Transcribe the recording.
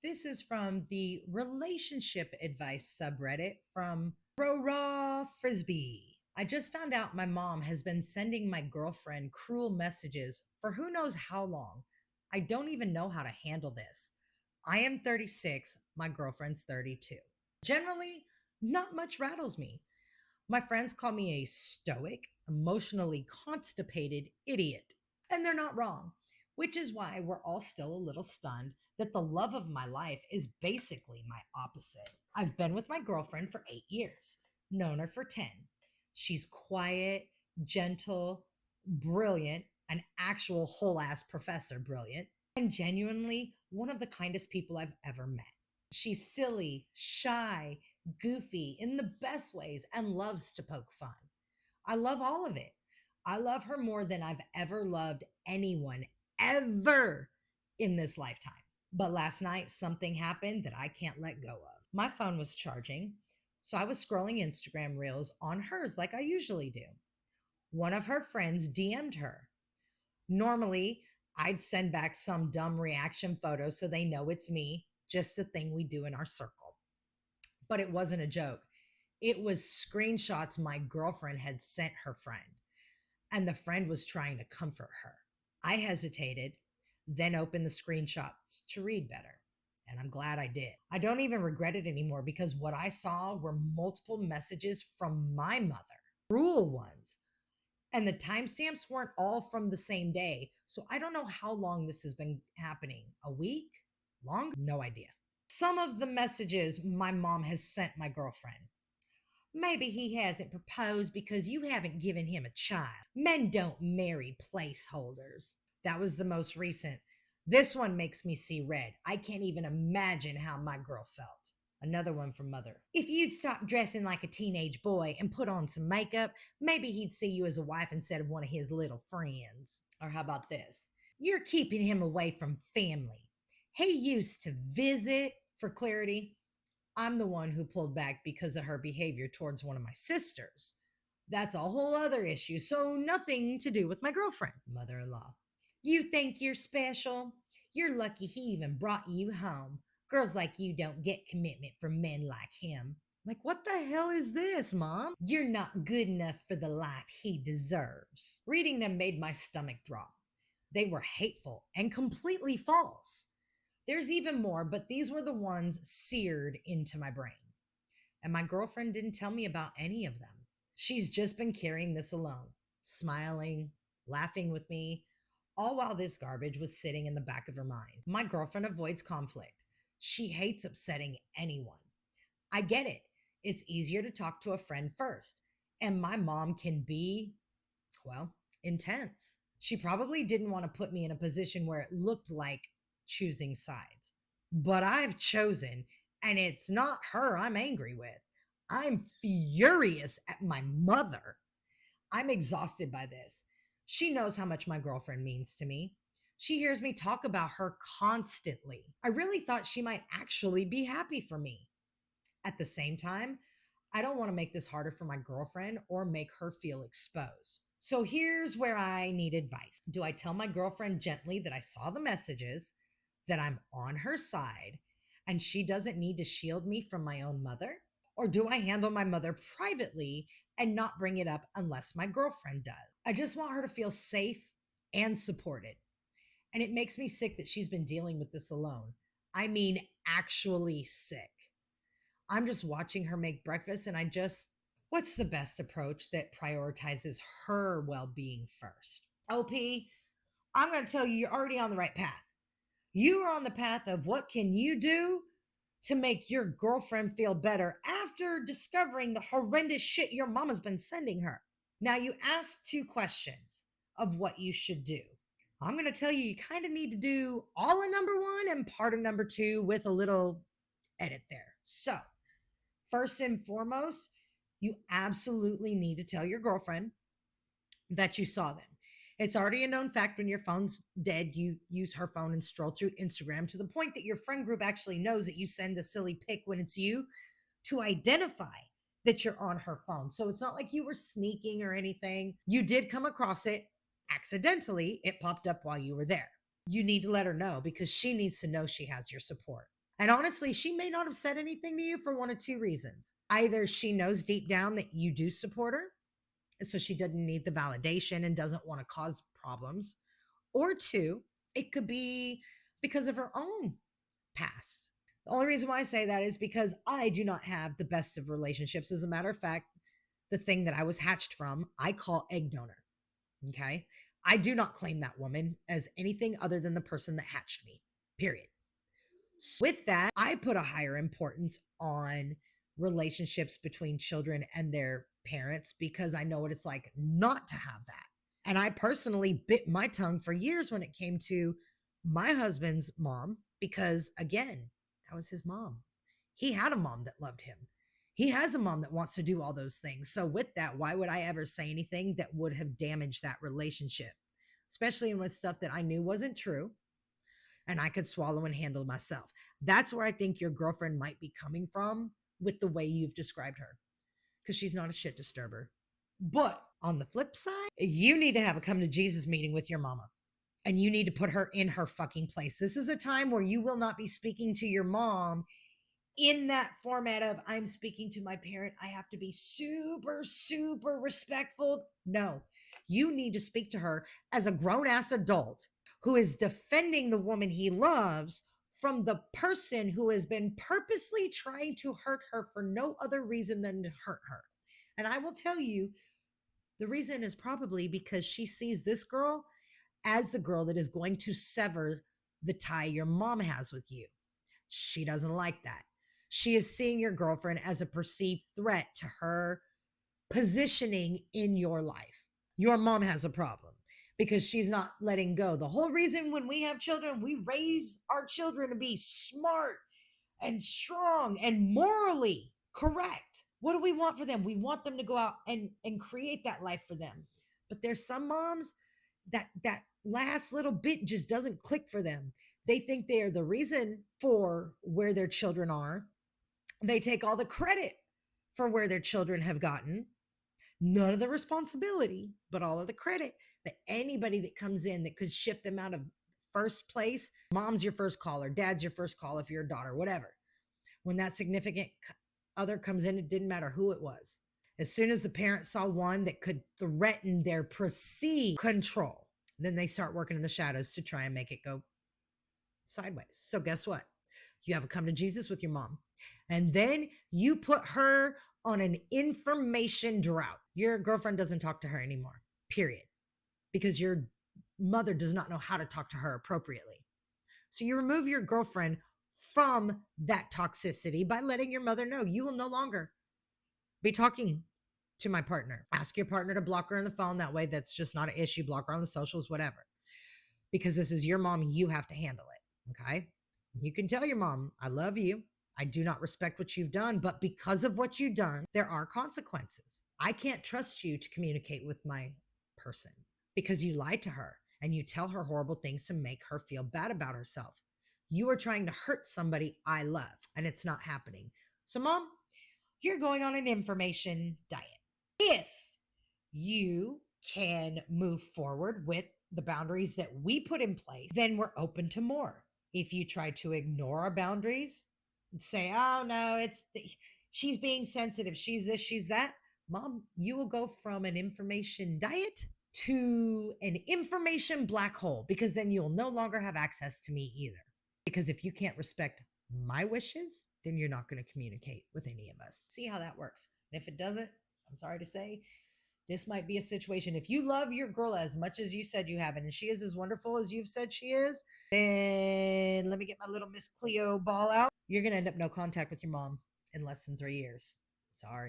This is from the relationship advice subreddit from Raw Frisbee. I just found out my mom has been sending my girlfriend cruel messages for who knows how long. I don't even know how to handle this. I am 36, my girlfriend's 32. Generally, not much rattles me. My friends call me a stoic, emotionally constipated idiot. And they're not wrong, which is why we're all still a little stunned that the love of my life is basically my opposite. I've been with my girlfriend for 8 years, known her for 10. She's quiet, gentle, brilliant, an actual whole ass professor brilliant, and genuinely one of the kindest people I've ever met. She's silly, shy, goofy in the best ways, and loves to poke fun. I love all of it. I love her more than I've ever loved anyone ever in this lifetime. But last night, something happened that I can't let go of. My phone was charging, so I was scrolling Instagram reels on hers like I usually do. One of her friends DM'd her. Normally, I'd send back some dumb reaction photo so they know it's me, just a thing we do in our circle. But it wasn't a joke. It was screenshots my girlfriend had sent her friend, and the friend was trying to comfort her. I hesitated, then opened the screenshots to read better. And I'm glad I did. I don't even regret it anymore because what I saw were multiple messages from my mother, cruel ones. And the timestamps weren't all from the same day. So I don't know how long this has been happening. A week? Long? No idea. Some of the messages my mom has sent my girlfriend. Maybe he hasn't proposed because you haven't given him a child. Men don't marry placeholders. That was the most recent. This one makes me see red. I can't even imagine how my girl felt. Another one from mother. If you'd stop dressing like a teenage boy and put on some makeup, maybe he'd see you as a wife instead of one of his little friends. Or how about this? You're keeping him away from family. He used to visit. For clarity, I'm the one who pulled back because of her behavior towards one of my sisters. That's a whole other issue, so nothing to do with my girlfriend, mother in law. You think you're special? You're lucky he even brought you home. Girls like you don't get commitment from men like him. Like, what the hell is this, Mom? You're not good enough for the life he deserves. Reading them made my stomach drop. They were hateful and completely false. There's even more, but these were the ones seared into my brain. And my girlfriend didn't tell me about any of them. She's just been carrying this alone, smiling, laughing with me, all while this garbage was sitting in the back of her mind. My girlfriend avoids conflict. She hates upsetting anyone. I get it. It's easier to talk to a friend first. And my mom can be, well, intense. She probably didn't want to put me in a position where it looked like choosing sides. But I've chosen, and it's not her I'm angry with. I'm furious at my mother. I'm exhausted by this. She knows how much my girlfriend means to me. She hears me talk about her constantly. I really thought she might actually be happy for me. At the same time, I don't want to make this harder for my girlfriend or make her feel exposed. So here's where I need advice. Do I tell my girlfriend gently that I saw the messages, that I'm on her side, and she doesn't need to shield me from my own mother? Or do I handle my mother privately and not bring it up unless my girlfriend does? I just want her to feel safe and supported. And it makes me sick that she's been dealing with this alone. I mean, actually sick. I'm just watching her make breakfast and what's the best approach that prioritizes her well being first? OP, I'm going to tell you, you're already on the right path. You are on the path of what can you do to make your girlfriend feel better after discovering the horrendous shit your mama's been sending her. Now, you asked two questions of what you should do. I'm going to tell you, you kind of need to do all of number one and part of number two with a little edit there. So, first and foremost, you absolutely need to tell your girlfriend that you saw them. It's already a known fact when your phone's dead, you use her phone and stroll through Instagram to the point that your friend group actually knows that you send a silly pic when it's you to identify that you're on her phone. So it's not like you were sneaking or anything. You did come across it accidentally. It popped up while you were there. You need to let her know because she needs to know she has your support. And honestly, she may not have said anything to you for one of two reasons. Either she knows deep down that you do support her, so she doesn't need the validation and doesn't want to cause problems. Or two, it could be because of her own past. The only reason why I say that is because I do not have the best of relationships. As a matter of fact, the thing that I was hatched from, I call egg donor. Okay. I do not claim that woman as anything other than the person that hatched me, period. With that, I put a higher importance on relationships between children and their parents because I know what it's like not to have that. And I personally bit my tongue for years when it came to my husband's mom because, again, that was his mom. He had a mom that loved him. He has a mom that wants to do all those things. So, with that, why would I ever say anything that would have damaged that relationship, especially with stuff that I knew wasn't true and I could swallow and handle myself? That's where I think your girlfriend might be coming from with the way you've described her, because she's not a shit disturber. But on the flip side, you need to have a come to Jesus meeting with your mama and you need to put her in her fucking place. This is a time where you will not be speaking to your mom in that format of I'm speaking to my parent. I have to be super, super respectful. No, you need to speak to her as a grown ass adult who is defending the woman he loves from the person who has been purposely trying to hurt her for no other reason than to hurt her. And I will tell you, the reason is probably because she sees this girl as the girl that is going to sever the tie your mom has with you. She doesn't like that. She is seeing your girlfriend as a perceived threat to her positioning in your life. Your mom has a problem because she's not letting go. The whole reason when we have children, we raise our children to be smart and strong and morally correct. What do we want for them? We want them to go out and create that life for them. But there's some moms that last little bit just doesn't click for them. They think they are the reason for where their children are. They take all the credit for where their children have gotten, none of the responsibility, but all of the credit. That anybody that comes in that could shift them out of first place, mom's your first call or dad's your first call if you're a daughter, whatever. When that significant other comes in, it didn't matter who it was. As soon as the parents saw one that could threaten their perceived control, then they start working in the shadows to try and make it go sideways. So guess what? You have a come to Jesus with your mom. And then you put her on an information drought. Your girlfriend doesn't talk to her anymore, period. Because your mother does not know how to talk to her appropriately. So you remove your girlfriend from that toxicity by letting your mother know you will no longer be talking to my partner. Ask your partner to block her on the phone. That way, that's just not an issue. Block her on the socials, whatever. Because this is your mom. You have to handle it. Okay. You can tell your mom, I love you. I do not respect what you've done, but because of what you've done, there are consequences. I can't trust you to communicate with my person because you lied to her and you tell her horrible things to make her feel bad about herself. You are trying to hurt somebody I love, and it's not happening. So, mom, you're going on an information diet. If you can move forward with the boundaries that we put in place, then we're open to more. If you try to ignore our boundaries and say, oh no, she's being sensitive, she's this, she's that, mom, you will go from an information diet to an information black hole, because then you'll no longer have access to me either. Because if you can't respect my wishes, then you're not going to communicate with any of us. See how that works. And if it doesn't, I'm sorry to say, this might be a situation. If you love your girl as much as you said you have, and she is as wonderful as you've said she is, then let me get my little Miss Cleo ball out. You're going to end up no contact with your mom in less than 3 years. Sorry.